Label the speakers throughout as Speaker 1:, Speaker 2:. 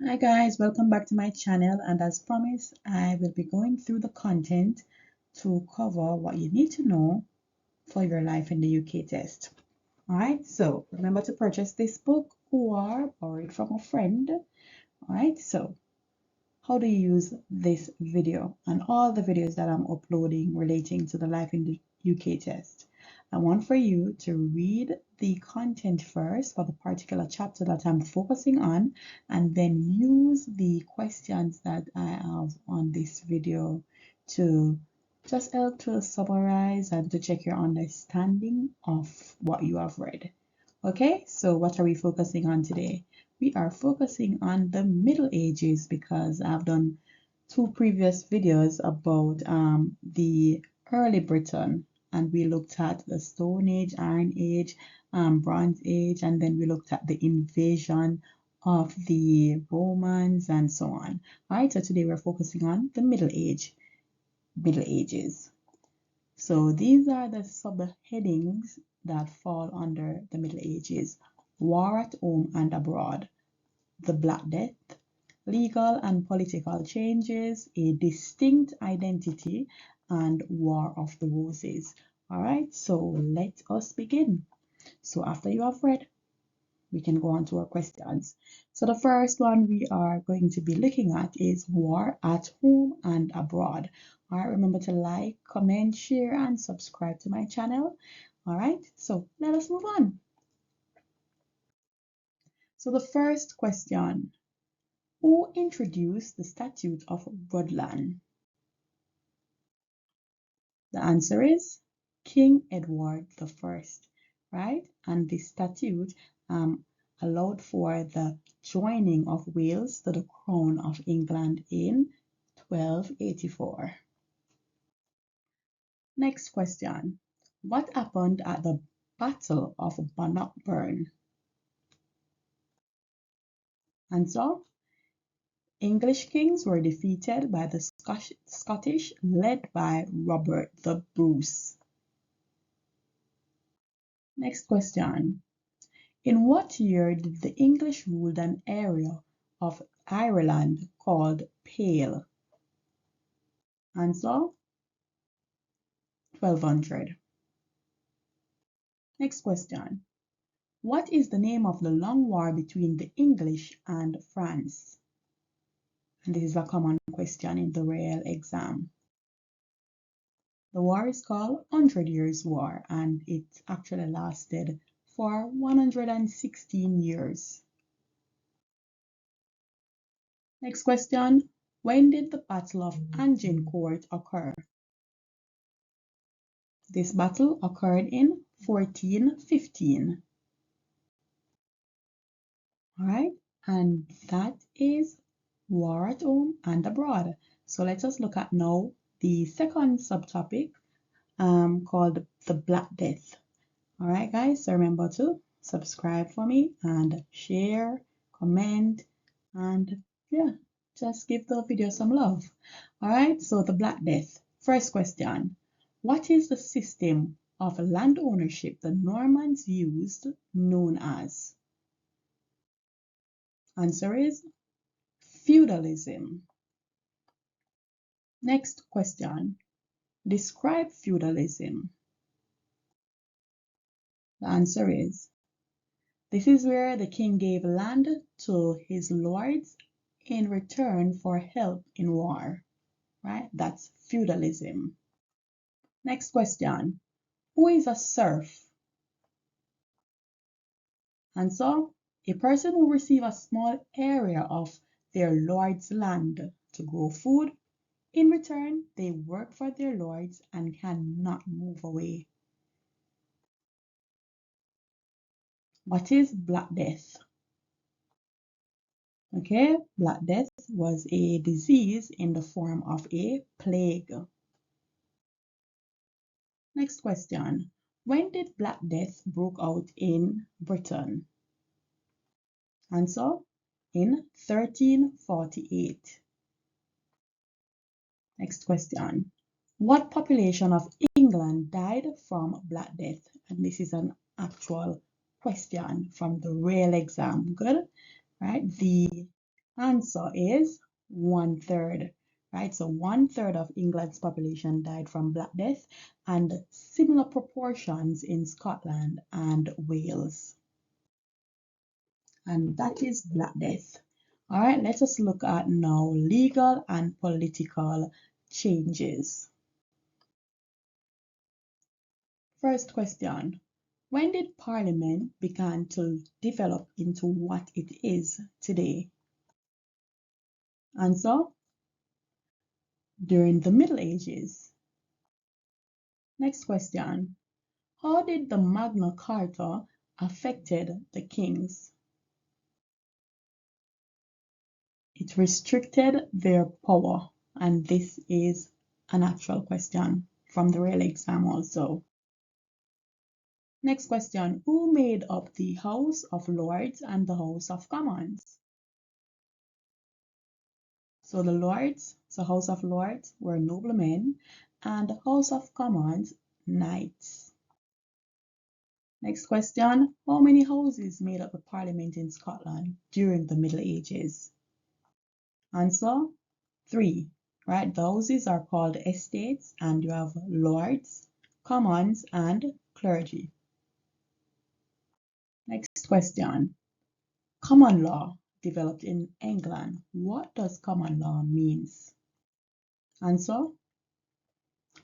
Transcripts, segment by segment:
Speaker 1: Hi guys, welcome back to my channel, and as promised I will be going through the content to cover what you need to know for your life in the UK test. Alright, so remember to purchase this book or borrow it from a friend. Alright, so how do you use this video and all the videos that I'm uploading relating to the life in the UK test? I want for you to read the content first for the particular chapter that I'm focusing on, and then use the questions that I have on this video to just help to summarize and to check your understanding of what you have read. Okay, so what are we focusing on today? We are focusing on the Middle Ages because I've done two previous videos about the early Britain, and we looked at the Stone Age, Iron Age, Bronze Age, and then we looked at the invasion of the Romans and so on. All right, so today we're focusing on the Middle Ages. So these are the subheadings that fall under the Middle Ages: war at home and abroad, the Black Death, legal and political changes, a distinct identity, and War of the Roses. All right, so let us begin. So after you have read, we can go on to our questions. So the first one we are going to be looking at is war at home and abroad. All right, remember to like, comment, share, and subscribe to my channel. All right, so let us move on. So the first question: who introduced the Statute of Rhuddlan? The answer is King Edward I, right? And the statute allowed for the joining of Wales to the crown of England in 1284. Next question: what happened at the Battle of Bannockburn? Answer: English kings were defeated by the Scottish, led by Robert the Bruce. Next question: in what year did the English rule an area of Ireland called Pale? Answer: 1200. Next question: what is the name of the long war between the English and France? And this is a common question in the real exam. The war is called 100 Years' War, and it actually lasted for 116 years. Next question: when did the Battle of Agincourt occur? This battle occurred in 1415. All right, and that is war at home and abroad. So let us look at now the second subtopic called the Black Death. All right, guys, so remember to subscribe for me and share, comment, and yeah, just give the video some love. All right, so the Black Death. First question: what is the system of land ownership the Normans used known as? Answer is feudalism. Next question: describe feudalism. The answer is: this is where the king gave land to his lords in return for help in war, right? That's feudalism. Next question: who is a serf? Answer: a person who receives a small area of their lord's land to grow food. In return, they work for their lords and cannot move away. What is Black Death? Okay, Black Death was a disease in the form of a plague. Next question: when did Black Death broke out in Britain? Answer: in 1348. Next question: what population of England died from Black Death? And this is an actual question from the real exam. Good, right? The Answer is 1/3. Right, so 1/3 of England's population died from Black Death, and similar proportions in Scotland and Wales. And that is Black Death. All right, let us look at now legal and political changes. First question. When did Parliament begin to develop into what it is today? Answer: during the Middle Ages. Next question. How did the Magna Carta affected the kings? It restricted their power, and this is an actual question from the real exam also. Next question. Who made up the House of Lords and the House of Commons? So the Lords, so House of Lords were noblemen, and the House of Commons, knights. Next question. How many houses made up the Parliament in Scotland during the Middle Ages? Answer: 3. Right, the houses are called estates, and you have lords, commons, and clergy. Next question. Common law developed in England. What does common law means? Answer: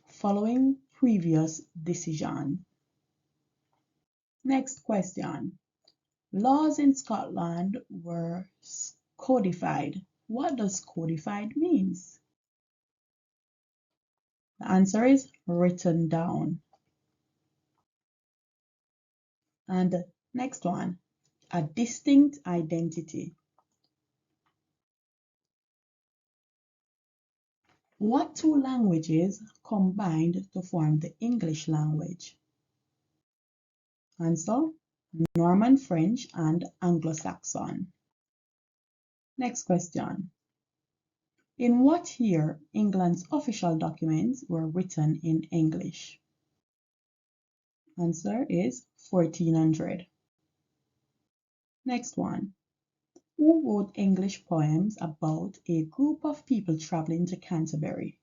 Speaker 1: following previous decision. Next question. Laws in Scotland were codified. What does codified means? The answer is written down. And next one, a distinct identity. What two languages combined to form the English language? Answer: Norman French and Anglo-Saxon. Next question. In what year England's official documents were written in English? Answer is 1400. Next one. Who wrote English poems about a group of people traveling to Canterbury?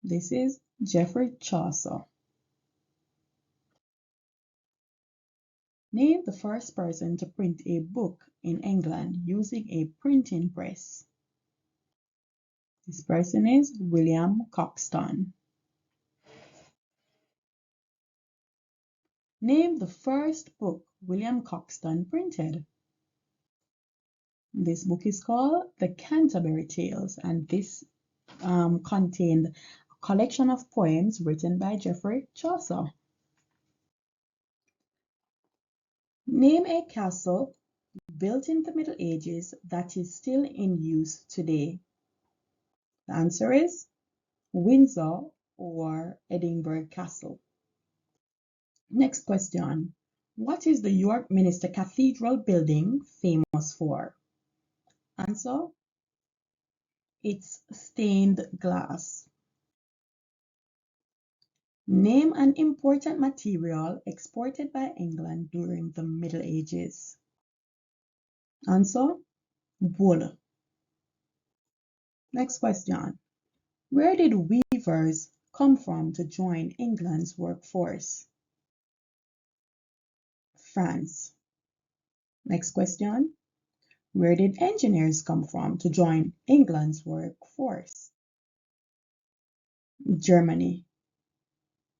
Speaker 1: This is Geoffrey Chaucer. Name the first person to print a book in England using a printing press. This person is William Caxton. Name the first book William Caxton printed. This book is called The Canterbury Tales, and this contained a collection of poems written by Geoffrey Chaucer. Name a castle built in the Middle Ages that is still in use today. The answer is Windsor or Edinburgh Castle. Next question. What is the York Minster Cathedral building famous for? Answer: it's stained glass. Name an important material exported by England during the Middle Ages. Answer: wool. Next question. Where did weavers come from to join England's workforce? France. Next question. Where did engineers come from to join England's workforce? Germany.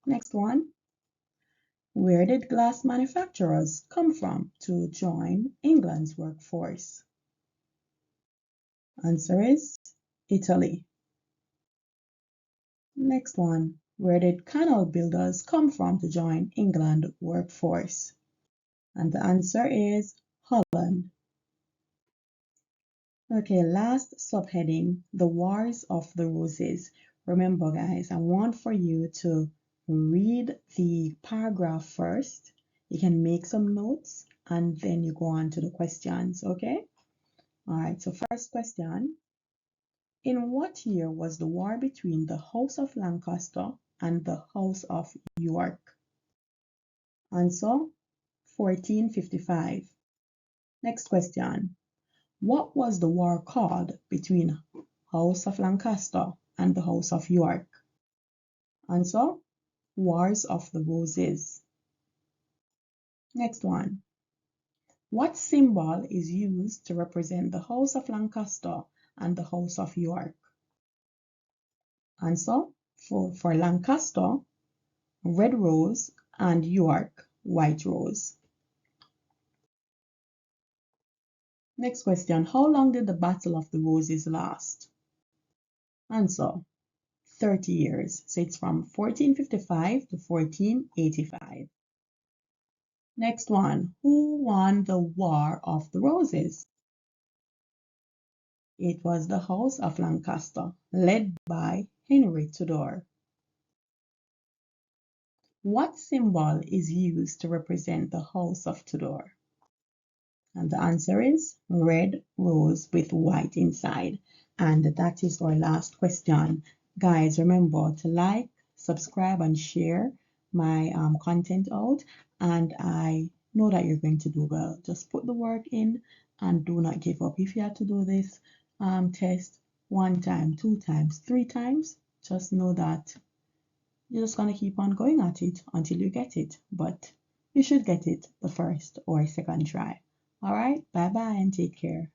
Speaker 1: Next one. Where did glass manufacturers come from to join England's workforce? Answer is Italy. Next one. Where did canal builders come from to join England workforce? And the answer is Holland. Okay, last subheading, the Wars of the Roses. Remember, guys, I want for you to read the paragraph first. You can make some notes and then you go on to the questions, okay? All right, so first question. In what year was the war between the House of Lancaster and the House of York? Answer: 1455. Next question. What was the war called between House of Lancaster and the House of York? Answer: Wars of the Roses. Next one. What symbol is used to represent the House of Lancaster and the House of York? Answer: for Lancaster, red rose, and York, white rose. Next question. How long did the Battle of the Roses last? Answer: 30 years. So it's from 1455 to 1485. Next one. Who won the War of the Roses? It was the House of Lancaster, led by Henry Tudor. What symbol is used to represent the House of Tudor? And the answer is red rose with white inside. And that is our last question. Guys, remember to like, subscribe, and share my content out. And I know that you're going to do well. Just put the work in and do not give up. If you have to do this test 1 time, 2 times, 3 times, just know that you're just going to keep on going at it until you get it. But you should get it the first or second try. All right, bye bye and take care.